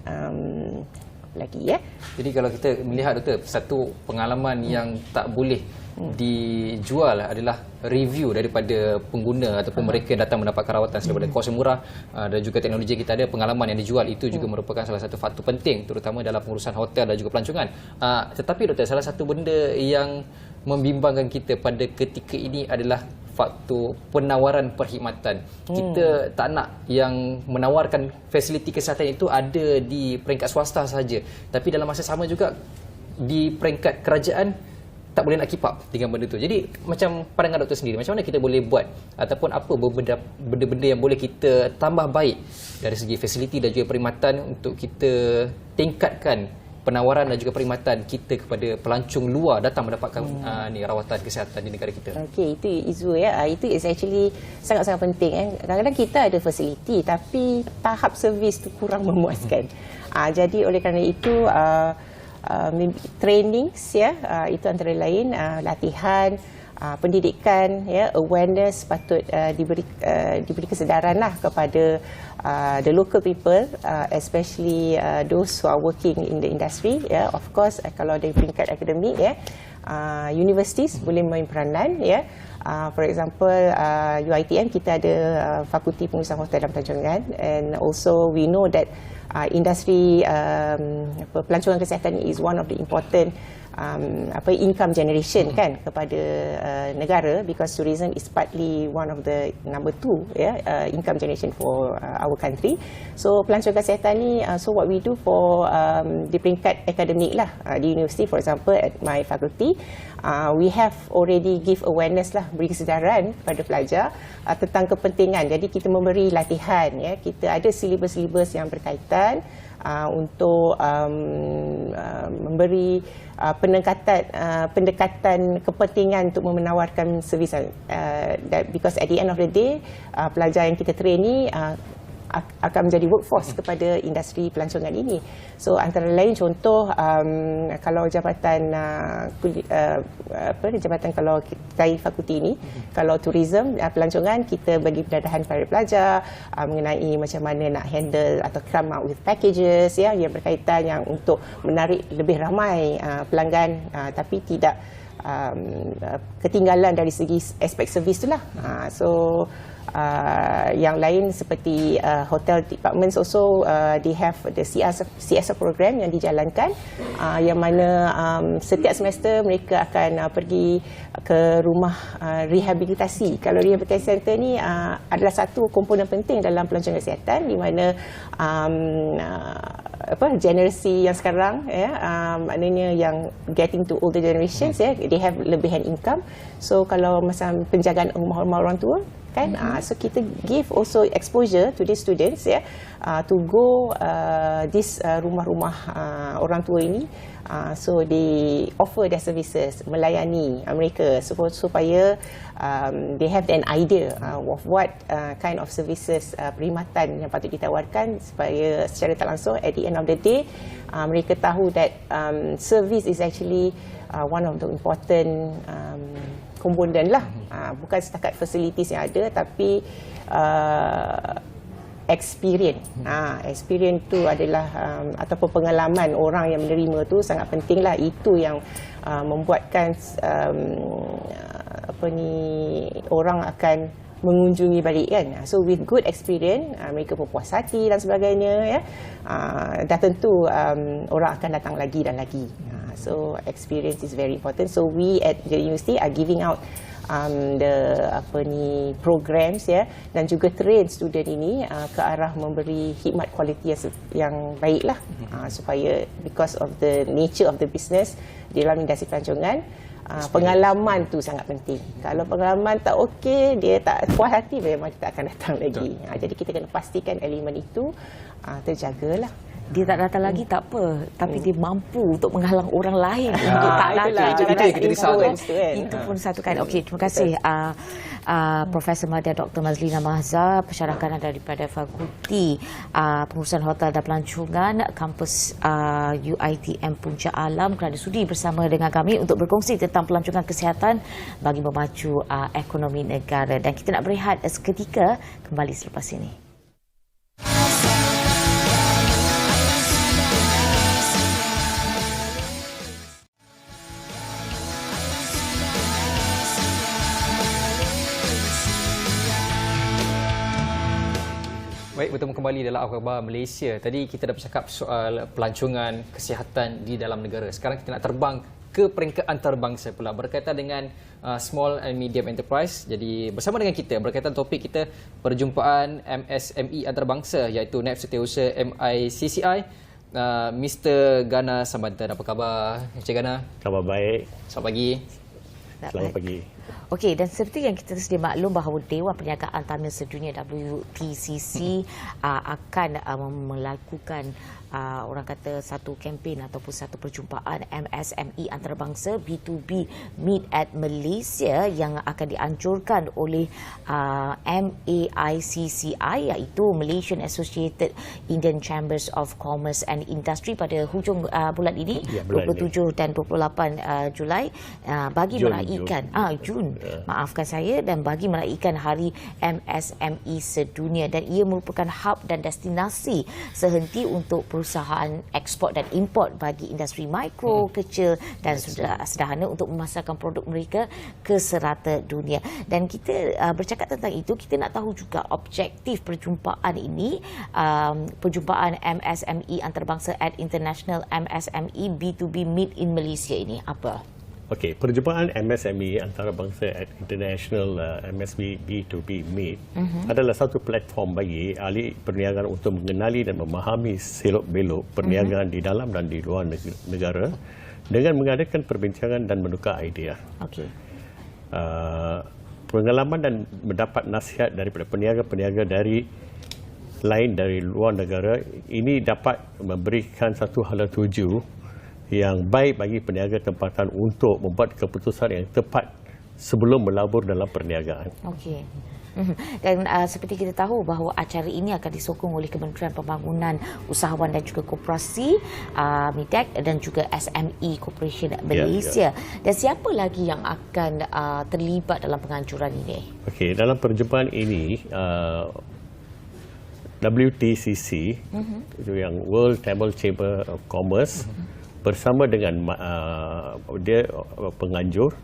lagi ya. Jadi kalau kita melihat Doktor, satu pengalaman yang tak boleh dijual adalah review daripada pengguna ataupun mereka yang datang mendapatkan rawatan daripada kos yang murah dan juga teknologi yang kita ada, pengalaman yang dijual itu juga merupakan salah satu faktor penting terutama dalam pengurusan hotel dan juga pelancongan. Tetapi Doktor, salah satu benda yang membimbangkan kita pada ketika ini adalah faktor penawaran perkhidmatan. Kita tak nak yang menawarkan fasiliti kesihatan itu ada di peringkat swasta saja, tapi dalam masa sama juga di peringkat kerajaan tak boleh nak keep up dengan benda tu. Jadi macam pandangan doktor sendiri, macam mana kita boleh buat ataupun apa benda-benda yang boleh kita tambah baik dari segi fasiliti dan juga perkhidmatan untuk kita tingkatkan penawaran dan juga perkhidmatan kita kepada pelancong luar datang mendapatkan rawatan kesihatan di negara kita. Okey, itu isu ya. Itu is actually sangat-sangat penting. Kadang-kadang kita ada fasiliti tapi tahap servis tu kurang memuaskan. Jadi oleh kerana itu trainings ya, itu antara lain latihan, pendidikan ya, awareness patut diberi kesedaran lah kepada the local people, especially those who are working in the industry ya. Of course kalau dari peringkat akademik ya, universities boleh main peranan ya. For example, UiTM kita ada Fakulti Pengurusan Hotel dan Pelancongan, and also we know that industri pelancongan kesihatan is one of the important income generation kan kepada negara, because tourism is partly one of the number 2 income generation for our country. So pelancongan kesihatan ni, so what we do for di peringkat akademik lah, di universiti for example at my faculty, we have already give awareness lah, beri kesedaran pada pelajar tentang kepentingan. Jadi kita memberi latihan ya, kita ada silibus-silibus yang berkaitan untuk memberi pendekatan kepentingan untuk menawarkan servis, because at the end of the day pelajar yang kita train ni akan menjadi workforce kepada industri pelancongan ini. So antara lain contoh, kalau jabatan jabatan kalau dari fakulti ini, kalau tourism pelancongan, kita bagi pendedahan kepada pelajar mengenai macam mana nak handle atau come out with packages ya, yang berkaitan yang untuk menarik lebih ramai pelanggan, tapi tidak ketinggalan dari segi aspek servis itulah. Yang lain seperti hotel departments also they have the CSR program yang dijalankan, yang mana setiap semester mereka akan pergi ke rumah rehabilitasi. Kalau rehabilitasi center ni adalah satu komponen penting dalam pelancongan kesihatan, di mana generasi yang sekarang maknanya yang getting to older generations they have lebihan income. So kalau macam penjagaan rumah-rumah orang tua kan, so kita give also exposure to these students to go this rumah-rumah orang tua ini, so they offer their services, melayani mereka supaya they have an idea of what kind of services perkhidmatan yang patut ditawarkan, supaya secara tak langsung at the end of the day mereka tahu that service is actually one of the important komponen lah, bukan setakat facilities yang ada, tapi experience. Experience tu adalah ataupun pengalaman orang yang menerima tu sangat penting lah. Itu yang membuatkan orang akan mengunjungi balik kan. So with good experience, mereka berpuas hati dan sebagainya dah tentu orang akan datang lagi dan lagi. So experience is very important. So we at the university are giving out programs dan juga train student ini ke arah memberi khidmat kualiti yang baiklah, supaya because of the nature of the business di dalam industri pelancongan, pengalaman tu sangat penting. Kalau pengalaman tak okey, dia tak puas hati, memang kita akan datang lagi. Jadi kita kena pastikan elemen itu terjagalah. Dia tak datang lagi tak apa, tapi dia mampu untuk menghalang orang lain untuk tak datang. Itu yang kita risaukan. Itu pun satu kan. Okey, terima kasih Profesor Madya Dr. Mazlina Mahza, pensyarah daripada Fakulti Pengurusan Hotel dan Pelancongan kampus UiTM Puncak Alam, kerana sudi bersama dengan kami untuk berkongsi tentang pelancongan kesihatan bagi memacu ekonomi negara. Dan kita nak berehat seketika, kembali selepas ini. Baik, bertemu kembali dalam Apa Khabar Malaysia. Tadi kita dah bercakap soal pelancongan kesihatan di dalam negara. Sekarang kita nak terbang ke peringkat antarabangsa pula berkaitan dengan small and medium enterprise. Jadi bersama dengan kita berkaitan topik kita perjumpaan MSME antarabangsa iaitu NAB Setiausaha MICCI. Mr. Gana Sambantan, apa khabar Encik Gana? Khabar baik. Selamat pagi. Selamat pagi. Okey, dan seperti yang kita sedia maklum bahawa Dewan Perniagaan Tamil Sedunia WTCC akan melakukan orang kata satu kempen ataupun satu perjumpaan MSME antarabangsa B2B Meet at Malaysia yang akan dianjurkan oleh MAICCI iaitu Malaysian Associated Indian Chambers of Commerce and Industry pada hujung bulan ini, 27 dan 28 Julai bagi meraihkan Jun. Maafkan saya, dan bagi meraihkan Hari MSME Sedunia, dan ia merupakan hub dan destinasi sehenti untuk perusahaan ekspor dan import bagi industri mikro, kecil dan sederhana untuk memasarkan produk mereka ke serata dunia. Dan kita bercakap tentang itu, kita nak tahu juga objektif perjumpaan ini, perjumpaan MSME antarabangsa at International MSME B2B Meet in Malaysia ini apa? Okey, perjumpaan MSME antarabangsa at International MSME B2B Meet adalah satu platform bagi ahli perniagaan untuk mengenali dan memahami selok-belok perniagaan di dalam dan di luar negara dengan mengadakan perbincangan dan menukar idea. Okey. Pengalaman dan mendapat nasihat daripada peniaga-peniaga dari luar negara ini dapat memberikan satu hala tuju yang baik bagi peniaga tempatan untuk membuat keputusan yang tepat sebelum melabur dalam perniagaan. Okey. Dan seperti kita tahu bahawa acara ini akan disokong oleh Kementerian Pembangunan Usahawan dan juga Koperasi MIDEC dan juga SME Corporation Malaysia. Dan siapa lagi yang akan terlibat dalam penganjuran ini? Okey, dalam perjumpaan ini WTCC itu yang World Tamil Chamber of Commerce bersama dengan dia penganjur,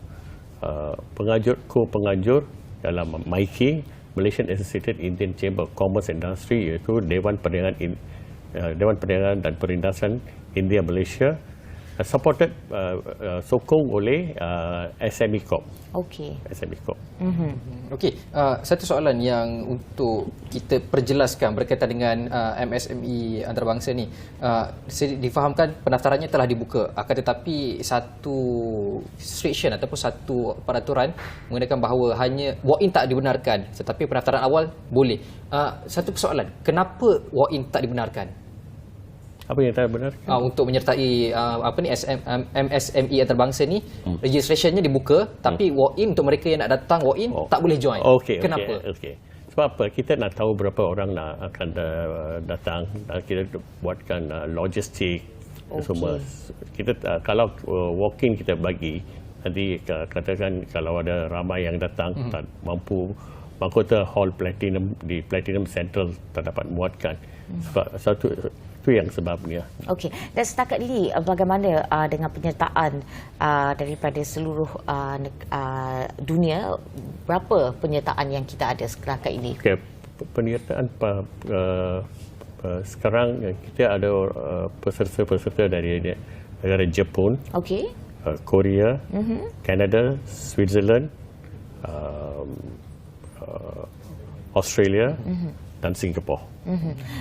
co-penganjur dalam MICI, Malaysian Associated Indian Chamber of Commerce and Industry, iaitu Dewan Perniagaan dan Perindustrian India Malaysia, supported sokong oleh SME Corp. Okey. SME Corp. Okey, satu soalan yang untuk kita perjelaskan berkaitan dengan MSME antarabangsa ni. Difahamkan pendaftarannya telah dibuka, akan tetapi satu restriction ataupun satu peraturan mengatakan bahawa hanya walk-in tak dibenarkan, tetapi pendaftaran awal boleh. Satu persoalan, kenapa walk-in tak dibenarkan? Apa yang tak benar? Untuk menyertai MSME antarabangsa ni, registrationnya dibuka, tapi walk-in untuk mereka yang nak datang walk-in tak boleh join. Kenapa? Okey. Sebab apa? Kita nak tahu berapa orang akan datang. Kita buatkan logistik semua. Kita kalau walk-in kita bagi, nanti katakan kalau ada ramai yang datang tak mampu, mahkota hall Platinum di Platinum Central tak dapat muatkan. Sebab itu yang sebabnya. Okey. Dan setakat ini bagaimana dengan penyertaan daripada seluruh dunia? Berapa penyertaan yang kita ada setakat ini? Okey, penyertaan sekarang kita ada peserta-peserta dari negara Jepun, Korea, Canada, Switzerland, Australia dan Singapura.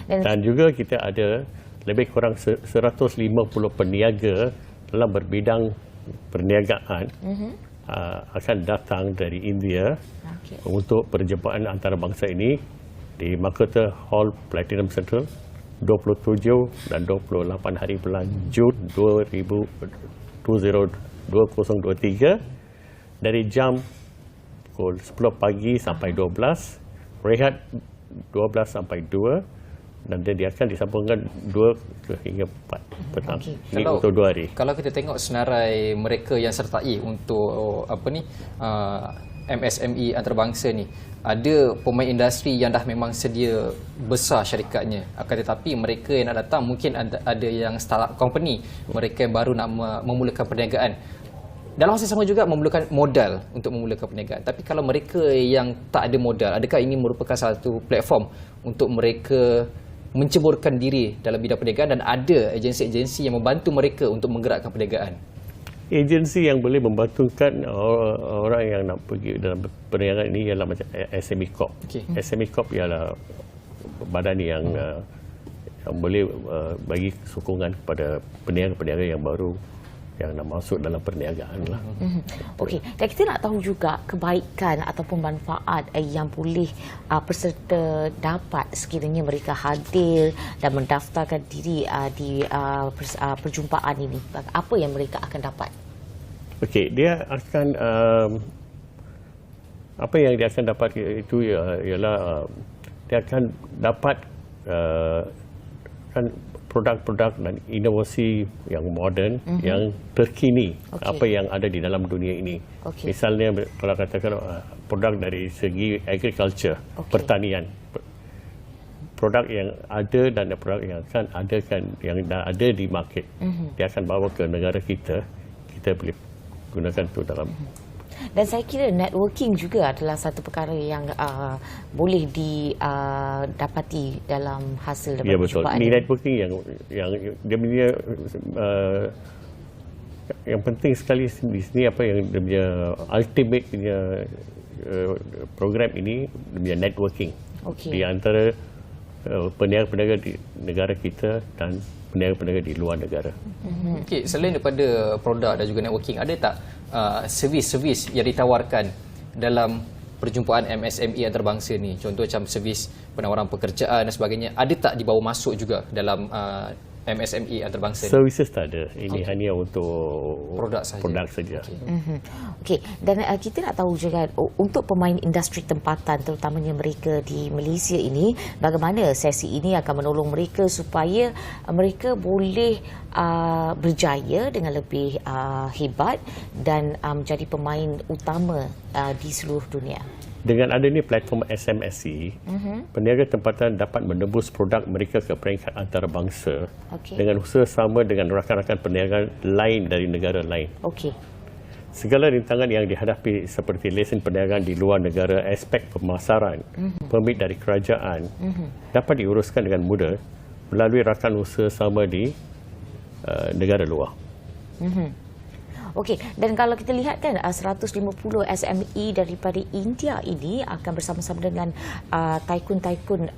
Dan juga kita ada lebih kurang 150 peniaga dalam berbidang perniagaan akan datang dari India untuk perjumpaan antarabangsa ini di Mahkota Hall Platinum Central 27 dan 28 hari bulan Jun 2023 dari jam pukul 10 pagi sampai 12, rehat 12 sampai 2, dan dia akan disambungkan 2 hingga 4 petang. Ini untuk 2 hari. Kalau kita tengok senarai mereka yang sertai untuk MSME antarabangsa ni, ada pemain industri yang dah memang sedia besar syarikatnya, akan tetapi mereka yang nak datang mungkin ada yang startup company, mereka yang baru nak memulakan perniagaan. dalam masa sama juga memerlukan modal untuk memulakan perniagaan. Tapi kalau mereka yang tak ada modal, adakah ini merupakan satu platform untuk mereka menceburkan diri dalam bidang perniagaan dan ada agensi-agensi yang membantu mereka untuk menggerakkan perniagaan? Agensi yang boleh membantukan orang yang nak pergi dalam perniagaan ini ialah macam SME Corp. Okay. SME Corp ialah badan yang boleh bagi sokongan kepada peniaga-peniaga yang baru yang nak masuk dalam perniagaan lah. Okey, dan kita nak tahu juga kebaikan ataupun manfaat yang boleh peserta dapat sekiranya mereka hadir dan mendaftarkan diri di perjumpaan ini. Apa yang mereka akan dapat? Okey, dia akan apa yang dia akan dapat itu ialah dia akan dapat kan produk-produk dan inovasi yang moden, yang terkini, apa yang ada di dalam dunia ini. Misalnya kalau katakan produk dari segi agriculture, pertanian, produk yang ada dan produk yang akan yang dah ada di market, dia akan bawa ke negara kita boleh gunakan itu dalam. Dan saya kira networking juga adalah satu perkara yang boleh didapati dalam hasil daripada ya, betul. perjumpaan Ini ini. networking yang dia punya yang penting sekali di sini apa yang dia punya ultimate punya program ini dia punya networking di antara peniaga-peniaga di negara kita dan peniaga-peniaga di luar negara. Okey, selain daripada produk dan juga networking, ada tak servis-servis yang ditawarkan dalam perjumpaan MSME antarabangsa ni? Contoh macam servis penawaran pekerjaan dan sebagainya. Ada tak dibawa masuk juga dalam MSME antarabangsa ni? Services tak ada. Ini hanya untuk produk saja. Okey, dan kita nak tahu juga untuk pemain industri tempatan terutamanya mereka di Malaysia ini, bagaimana sesi ini akan menolong mereka supaya mereka boleh berjaya dengan lebih hebat dan menjadi pemain utama di seluruh dunia. Dengan adanya platform SMSC, peniaga tempatan dapat menembus produk mereka ke peringkat antarabangsa dengan usaha sama dengan rakan-rakan perniagaan lain dari negara lain. Segala rintangan yang dihadapi seperti lesen perniagaan di luar negara, aspek pemasaran, permit dari kerajaan dapat diuruskan dengan mudah melalui rakan usaha sama di negara luar. Okey, dan kalau kita lihat kan 150 SME daripada India ini akan bersama-sama dengan tycoon-tycoon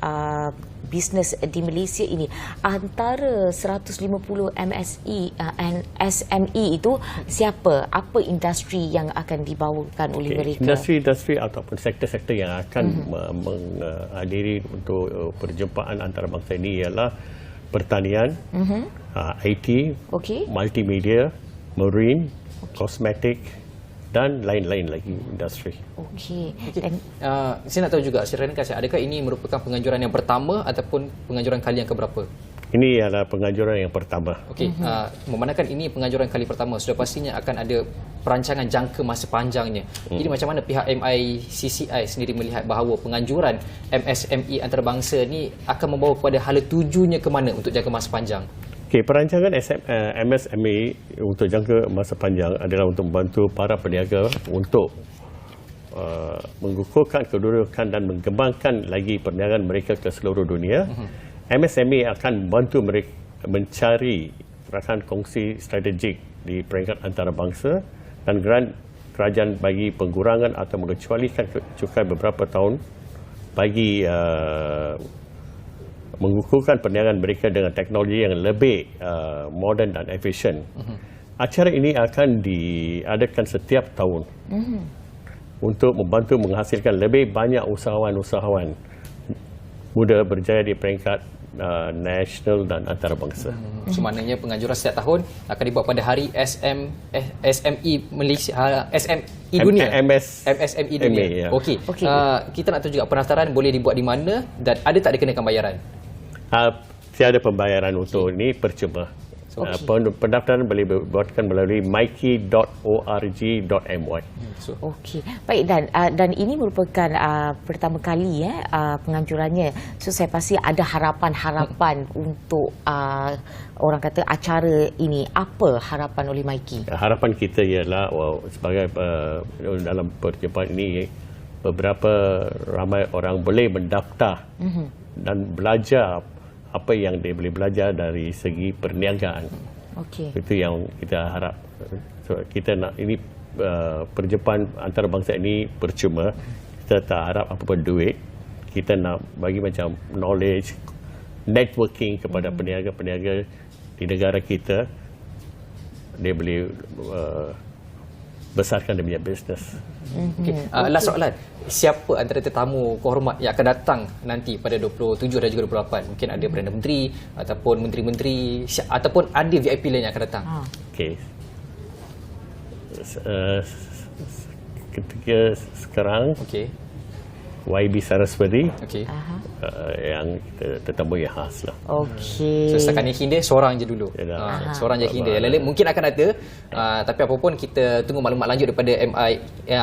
bisnes di Malaysia ini. Antara 150 SME itu siapa? Apa industri yang akan dibawakan oleh mereka? Industri-industri ataupun sektor-sektor yang akan menghadiri untuk perjumpaan antarabangsa ini ialah pertanian, IT, multimedia, marine, kosmetik dan lain-lain lagi industri. Saya nak tahu juga, adakah ini merupakan penganjuran yang pertama ataupun penganjuran kali yang keberapa? Ini adalah penganjuran yang pertama. Memandangkan ini penganjuran kali pertama, sudah pastinya akan ada perancangan jangka masa panjangnya. Jadi macam mana pihak MICCI sendiri melihat bahawa penganjuran MSME antarabangsa ni akan membawa kepada hala tujunya ke mana untuk jangka masa panjang? Perancangan MSME untuk jangka masa panjang adalah untuk membantu para peniaga untuk mengukuhkan kedudukan dan mengembangkan lagi perniagaan mereka ke seluruh dunia. MSME akan membantu mereka mencari rakan kongsi strategik di peringkat antarabangsa dan grant kerajaan bagi pengurangan atau mengecualikan cukai beberapa tahun bagi mengukuhkan perniagaan mereka dengan teknologi yang lebih moden dan efisien. Acara ini akan diadakan setiap tahun untuk membantu menghasilkan lebih banyak usahawan-usahawan muda berjaya di peringkat nasional dan antarabangsa. Maknanya penganjuran setiap tahun akan dibuat pada hari SME Malaysia, SME dunia. MSME dunia. Okey. Kita nak tahu juga pendaftaran boleh dibuat di mana dan ada tak dikenakan bayaran? Tiada pembayaran untuk ini, percuma. Pendaftaran boleh dibuatkan melalui myki.org.my. Okey. Baik, dan ini merupakan pertama kali penganjurannya. So saya pasti ada harapan untuk orang kata acara ini. Apa harapan oleh Mikey? Harapan kita ialah sebagai dalam perjumpaan ini beberapa ramai orang boleh mendaftar dan belajar apa yang dia boleh belajar dari segi perniagaan. Okey. Itu yang kita harap. So, kita nak ini perjumpaan antarabangsa ini percuma. Kita tak harap apa-apa duit. Kita nak bagi macam knowledge, networking kepada peniaga-peniaga di negara kita. Dia boleh besarkan dia punya bisnes. Okay. Last soalan. Siapa antara tetamu kehormat yang akan datang nanti pada 27 dan juga 28? Mungkin ada Perdana Menteri ataupun menteri-menteri ataupun ada VIP lain yang akan datang. Okey. Ketika sekarang YB Saraswati yang tetamu yang khas lah. Okey. So setakat ni Hindia seorang je dulu. Seorang je Hindia. Yang lain mungkin akan ada, tapi apa pun kita tunggu maklumat lanjut daripada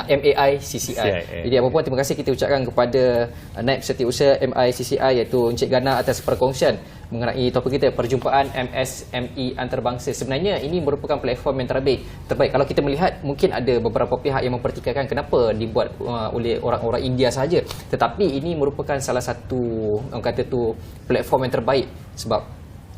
MAI CCI. Jadi apa pun terima kasih kita ucapkan kepada Naib Setiausaha MAI CCI iaitu Encik Gana atas perkongsian mengenai topik kita perjumpaan MSME antarabangsa. Sebenarnya ini merupakan platform yang terbaik. Kalau kita melihat mungkin ada beberapa pihak yang mempertikaikan kenapa dibuat oleh orang-orang India sahaja. Tetapi ini merupakan salah satu orang kata tu platform yang terbaik sebab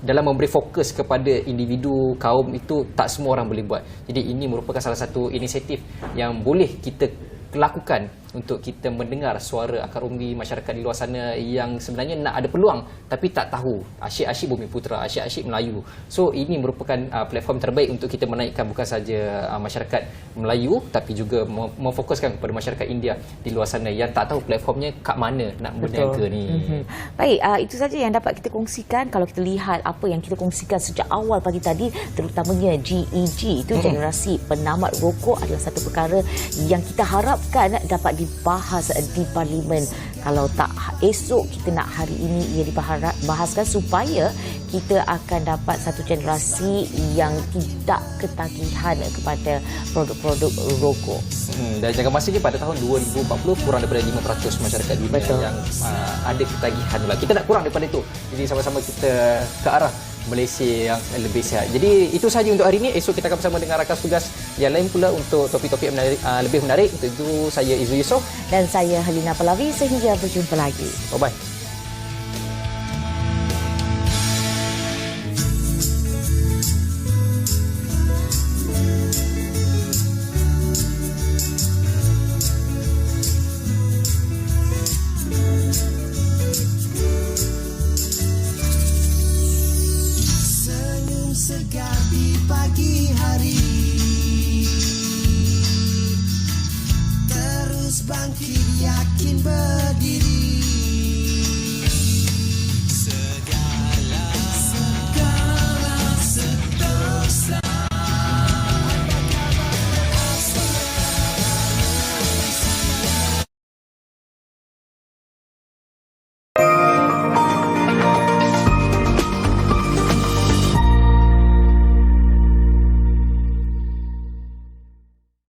dalam memberi fokus kepada individu kaum itu tak semua orang boleh buat. Jadi ini merupakan salah satu inisiatif yang boleh kita lakukan untuk kita mendengar suara akar umbi masyarakat di luar sana yang sebenarnya nak ada peluang tapi tak tahu asyik-asyik Bumiputera, asyik-asyik Melayu. So ini merupakan platform terbaik untuk kita menaikkan bukan saja masyarakat Melayu tapi juga memfokuskan kepada masyarakat India di luar sana yang tak tahu platformnya kat mana nak berniaga ni. Baik, itu saja yang dapat kita kongsikan. Kalau kita lihat apa yang kita kongsikan sejak awal pagi tadi, terutamanya GEG itu generasi penamat rokok adalah satu perkara yang kita harapkan dapat dibahas di Parlimen. Kalau tak esok, kita nak hari ini ia dibahaskan supaya kita akan dapat satu generasi yang tidak ketagihan kepada produk-produk rokok. Dan jangan masa je pada tahun 2040 kurang daripada 5% masyarakat dunia yang ada ketagihan pula. Kita nak kurang daripada itu. Jadi sama-sama kita ke arah Malaysia yang lebih sihat. Jadi itu sahaja untuk hari ini. Esok kita akan bersama dengan rakan tugas yang lain pula untuk topik-topik lebih menarik. Untuk itu saya Izzu Yusof dan saya Helena Pallavi. Sehingga berjumpa lagi. Bye-bye. Segar di pagi hari, terus bangkit yakin berdiri.